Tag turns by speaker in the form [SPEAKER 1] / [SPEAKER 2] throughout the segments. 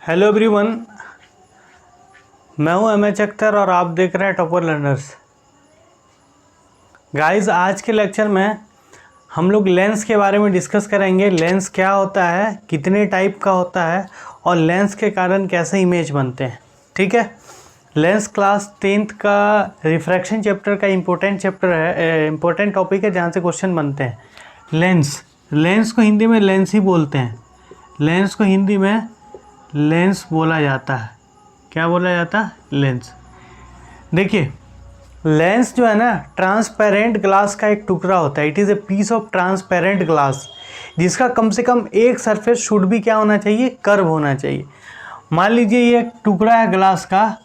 [SPEAKER 1] Hello everyone, मैं हूं MH Akhtar और आप देख रहे हैं टॉपर लर्नर्स। गाइस, आज के लेक्चर में हम लोग लेंस के बारे में डिस्कस करेंगे। लेंस क्या होता है, कितने टाइप का होता है और लेंस के कारण कैसे इमेज बनते हैं। ठीक है, लेंस क्लास 10th का रिफ्रैक्शन चैप्टर का इम्पोर्टेंट चैप्टर है, इम्पोर्टेंट टॉपिक है जहाँ से क्वेश्चन बनते हैं। लेंस को हिंदी में लेंस ही बोलते हैं। लेंस को हिंदी में लेंस बोला जाता है। क्या बोला जाता है? लेंस। देखिए, लेंस जो है ना, ट्रांसपेरेंट ग्लास का एक टुकड़ा होता है। It is a piece of transparent glass जिसका कम से कम एक सरफेस शुड भी क्या होना चाहिए? कर्व होना चाहिए। मान लीजिए ये एक टुकड़ा है ग्लास का,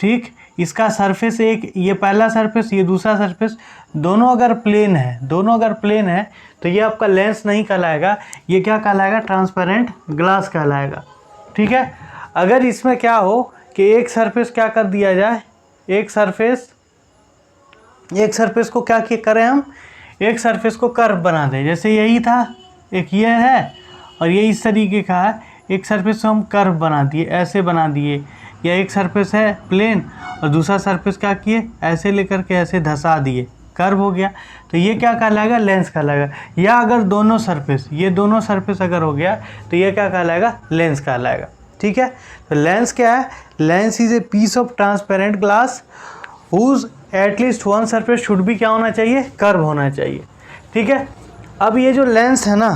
[SPEAKER 1] ठीक। इसका सरफेस एक, ये पहला सरफेस, ये दूसरा सरफेस, दोनों अगर प्लेन है तो ये आपका लेंस नहीं कहलाएगा, ये क्या कहलाएगा? ट्रांसपेरेंट ग्लास कहलाएगा। ठीक है। अगर इसमें क्या हो कि एक सरफेस क्या कर दिया जाए, एक सरफेस को क्या करें हम? एक सरफेस को कर्व बना दें। जैसे यही था, एक ये है और ये इस तरीके का है। एक सरफेस को हम कर्व बना दिए, ऐसे बना दिए। या एक सरफेस है प्लेन और दूसरा सरफेस क्या किए? ऐसे लेकर के ऐसे धंसा दिए, कर्व हो गया। तो ये क्या कहलाएगा? लेंस कहलाएगा। या अगर दोनों सरफेस, ये दोनों सरफेस अगर हो गया तो ये क्या कहलाएगा? लेंस कहलाएगा। ठीक है। तो लेंस क्या है? Lens is a piece of transparent glass whose at least one surface should भी क्या होना चाहिए? कर्व होना चाहिए। ठीक है। अब ये जो लेंस है ना,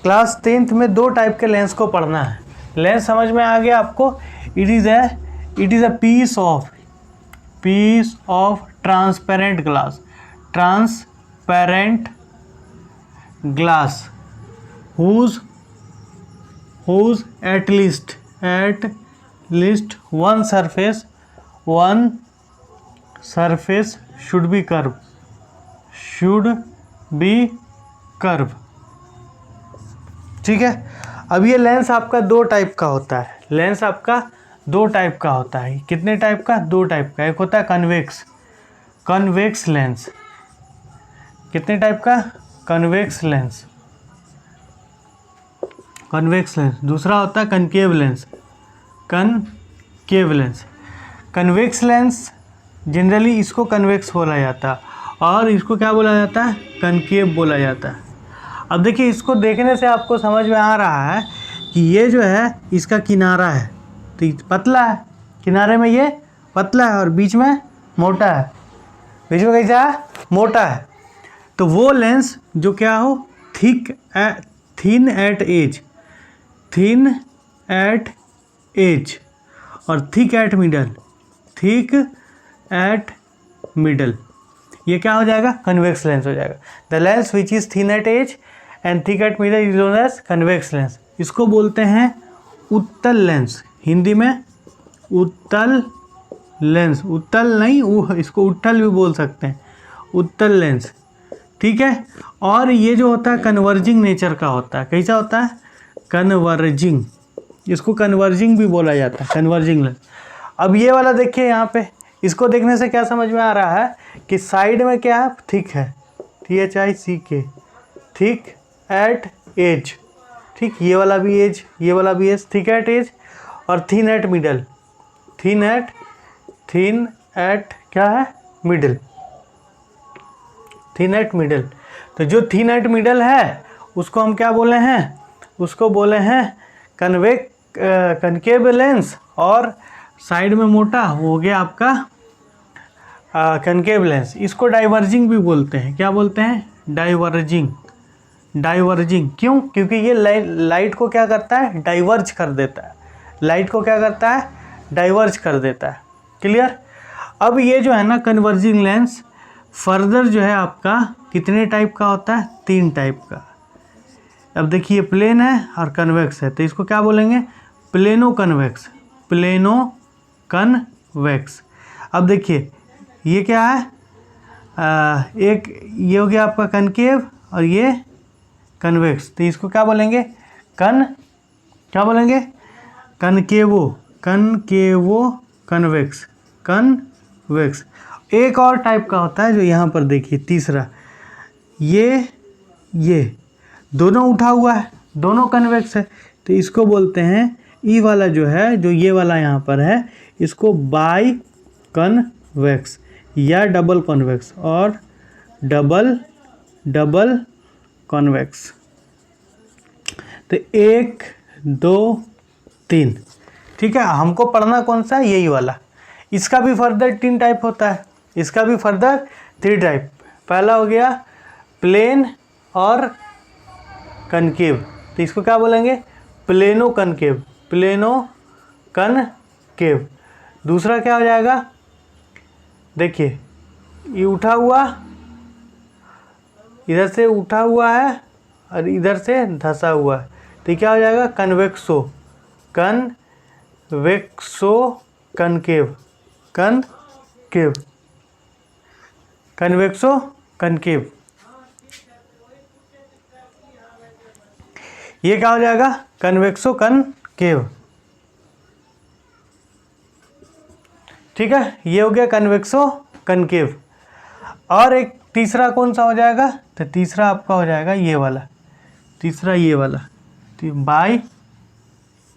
[SPEAKER 1] क्लास 10th में दो टाइप के लेंस को पढ़ना है। लेंस समझ में आ गया आपको? It is a piece of transparent glass whose at least one surface should be curve। ठीक है। अब ये लेंस आपका दो टाइप का होता है। कितने टाइप का? दो टाइप का। एक होता है कन्वेक्स लेंस। कितने टाइप का? Convex lens. दूसरा होता है concave lens. Convex lens generally इसको कन्वेक्स बोला जाता है और इसको क्या बोला जाता है? कनकेव बोला जाता है। अब देखिए, इसको देखने से आपको समझ में आ रहा है कि ये जो है इसका किनारा है तो पतला है, किनारे में ये पतला है और बीच में मोटा है। बीच में कैसा है? मोटा है। तो वो लेंस जो क्या हो? थिन एट एज और थिक एट मिडल, ये क्या हो जाएगा? कन्वेक्स लेंस हो जाएगा। The lens which is thin at edge and thick at middle is known as convex lens. इसको बोलते हैं उत्तल लेंस। हिंदी में उत्तल लेंस। उत्तल नहीं, इसको उत्तल भी बोल सकते हैं, उत्तल लेंस। ठीक है। और ये जो होता है कन्वर्जिंग नेचर का होता है। कैसा होता है? कन्वर्जिंग। इसको कन्वर्जिंग भी बोला जाता है, कन्वर्जिंग लेंस। अब ये वाला देखिए यहाँ पे, इसको देखने से क्या समझ में आ रहा है कि साइड में क्या है? थिक है, THICK, थिक एट एज। ठीक, ये वाला भी एज, थिक एट एज और thin at middle. Thin at क्या है? मिडल। Thin at middle. तो जो थिन एट मिडल है उसको हम क्या बोले हैं? उसको बोले हैं कनकेव लेंस। और साइड में मोटा हो गया आपका कनकेव लेंस। इसको डाइवर्जिंग भी बोलते हैं। क्या बोलते हैं? डाइवर्जिंग। क्यों? क्योंकि ये लाइट को क्या करता है? डाइवर्ज कर देता है। क्लियर? अब ये जो है ना कन्वर्जिंग लेंस, फर्दर जो है आपका कितने टाइप का होता है? 3 टाइप का। अब देखिए, प्लेन है और कन्वेक्स है, तो इसको क्या बोलेंगे? Plano convex. अब देखिए, ये क्या है? एक ये हो गया आपका कनकेव और ये कन्वेक्स, तो इसको क्या बोलेंगे? कनकेवो कन्वेक्स। एक और टाइप का होता है जो यहाँ पर देखिए, तीसरा, ये दोनों उठा हुआ है, दोनों कन्वेक्स है, तो इसको बोलते हैं ई वाला जो है, जो ये वाला यहाँ पर है, इसको बाई कन्वेक्स या डबल कन्वेक्स और डबल कन्वेक्स। तो 1 2 3, ठीक है। हमको पढ़ना कौन सा है, यही वाला। इसका भी फर्दर 3 टाइप होता है, इसका भी फर्दर 3 टाइप। पहला हो गया प्लेन और कनकेव, तो इसको क्या बोलेंगे, प्लेनो कनकेव, प्लेनो कनकेव। दूसरा क्या हो जाएगा, देखिए ये उठा हुआ, इधर से उठा हुआ है और इधर से धंसा हुआ है, तो ये क्या हो जाएगा, कन्वेक्सो कनकेव, कन्वेक्सो कनकेव। ये क्या हो जाएगा, कन्वेक्सो कनकेव, ठीक है। ये हो गया कन्वेक्सो कनकेव। और एक तीसरा कौन सा हो जाएगा, तो तीसरा आपका हो जाएगा ये वाला, तीसरा ये वाला,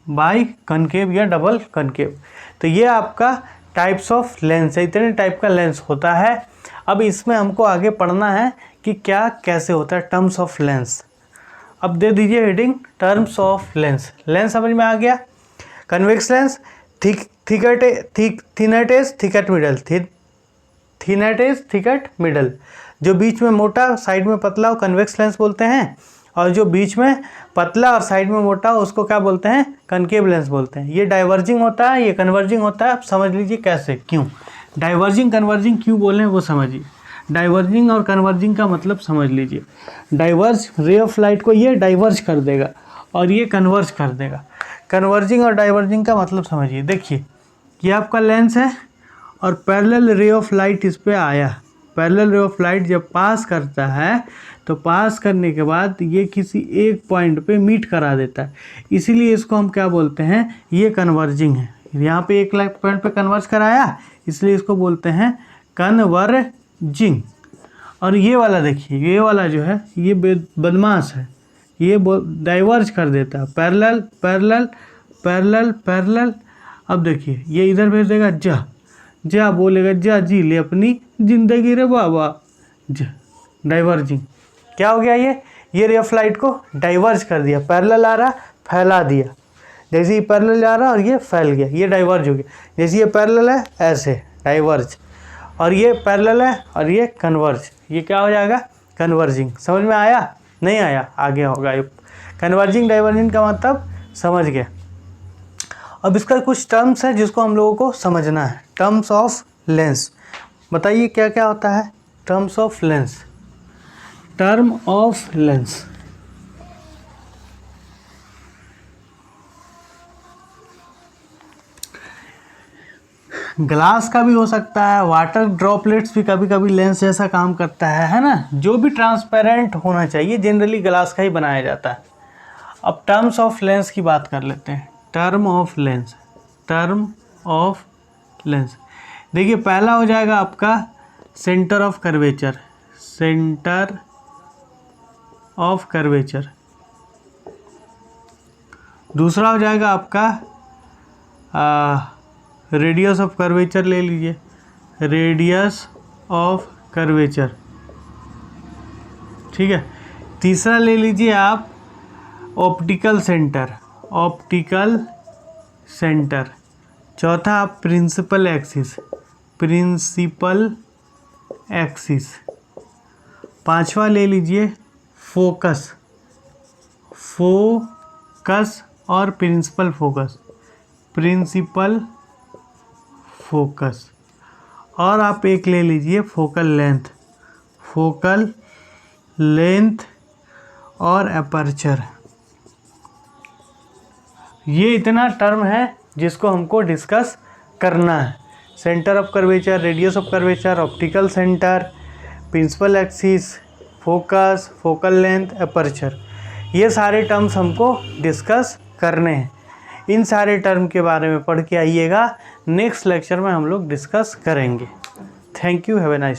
[SPEAKER 1] बाई कनकेव या डबल कनकेव। तो ये आपका टाइप्स ऑफ लेंस है, इतने टाइप का लेंस होता है। अब इसमें हमको आगे पढ़ना है कि क्या कैसे होता है टर्म्स ऑफ लेंस। अब दे दीजिए heading terms of lens. Lens समझ में आ गया। Convex lens, thin at edge thick at middle, thin at edge thick at middle, जो बीच में मोटा साइड में पतला हो कन्वेक्स लेंस बोलते हैं, और जो बीच में पतला और साइड में मोटा हो उसको क्या बोलते हैं, कनकेव लेंस बोलते हैं। ये डाइवर्जिंग होता है, ये कन्वर्जिंग होता है। आप समझ लीजिए कैसे, क्यों डाइवर्जिंग कन्वर्जिंग क्यों बोले वो समझिए। डाइवर्जिंग और कन्वर्जिंग का मतलब समझ लीजिए। डाइवर्ज, रे ऑफ लाइट को ये डाइवर्ज कर देगा और ये कन्वर्ज कर देगा। कन्वर्जिंग और डाइवर्जिंग का मतलब समझिए। देखिए ये आपका लेंस है और पैरेलल रे ऑफ लाइट इस पे आया। पैरेलल रे ऑफ लाइट जब पास करता है तो पास करने के बाद ये किसी एक पॉइंट पे मीट करा देता है, इसीलिए इसको हम क्या बोलते हैं, ये कन्वर्जिंग है। यहाँ पे एक पॉइंट पे कन्वर्ज कराया, इसलिए इसको बोलते हैं कन्वर्जिंग। और ये वाला देखिए, ये वाला जो है ये बदमाश है, ये डाइवर्ज कर देता है, पैरेलल पैरेलल पैरेलल पैरेलल। अब देखिए ये इधर भेज देगा, जा बोलेगा, जा जी ले अपनी जिंदगी रे बाबा, जा, डाइवर्जिंग। क्या हो गया, ये रे ऑफ लाइट को डाइवर्ज कर दिया। पैरेलल आ रहा, फैला दिया, जैसे ये पैरेलल आ रहा और ये फैल गया, ये डाइवर्ज हो गया। जैसे ये पैरेलल है ऐसे डाइवर्ज, और ये पैरेलल है और ये कन्वर्ज, ये क्या हो जाएगा, कन्वर्जिंग। समझ में आया, नहीं आया, आगे होगा। कन्वर्जिंग डाइवर्जिंग का मतलब समझ गया। अब इसका कुछ टर्म्स है जिसको हम लोगों को समझना है। टर्म्स ऑफ लेंस, बताइए क्या क्या होता है terms of lens. Term of lens, glass का भी हो सकता है, वाटर ड्रॉपलेट्स भी कभी कभी लेंस जैसा काम करता है ना। जो भी ट्रांसपेरेंट होना चाहिए जनरली ग्लास का ही बनाया जाता है। अब टर्म्स ऑफ लेंस की बात कर लेते हैं। Term of lens, term of lens, देखिए पहला हो जाएगा आपका centre of curvature, centre of curvature. दूसरा हो जाएगा आपका रेडियस ऑफ कर्वेचर, ले लीजिए रेडियस ऑफ कर्वेचर, ठीक है। तीसरा ले लीजिए आप ऑप्टिकल सेंटर, ऑप्टिकल सेंटर। चौथा आप प्रिंसिपल एक्सिस, प्रिंसिपल एक्सिस। पांचवा ले लीजिए फोकस, फोकस और प्रिंसिपल फोकस, प्रिंसिपल फोकस। और आप एक ले लीजिए फोकल लेंथ, फोकल लेंथ और अपर्चर। ये इतना टर्म है जिसको हमको डिस्कस करना है। Centre of curvature, radius of curvature, optical centre, principal axis, focus, focal length, aperture, ये सारे टर्म्स हमको डिस्कस करने हैं। इन सारे टर्म के बारे में पढ़ के आइएगा, नेक्स्ट लेक्चर में हम लोग डिस्कस करेंगे। Thank you, have a nice.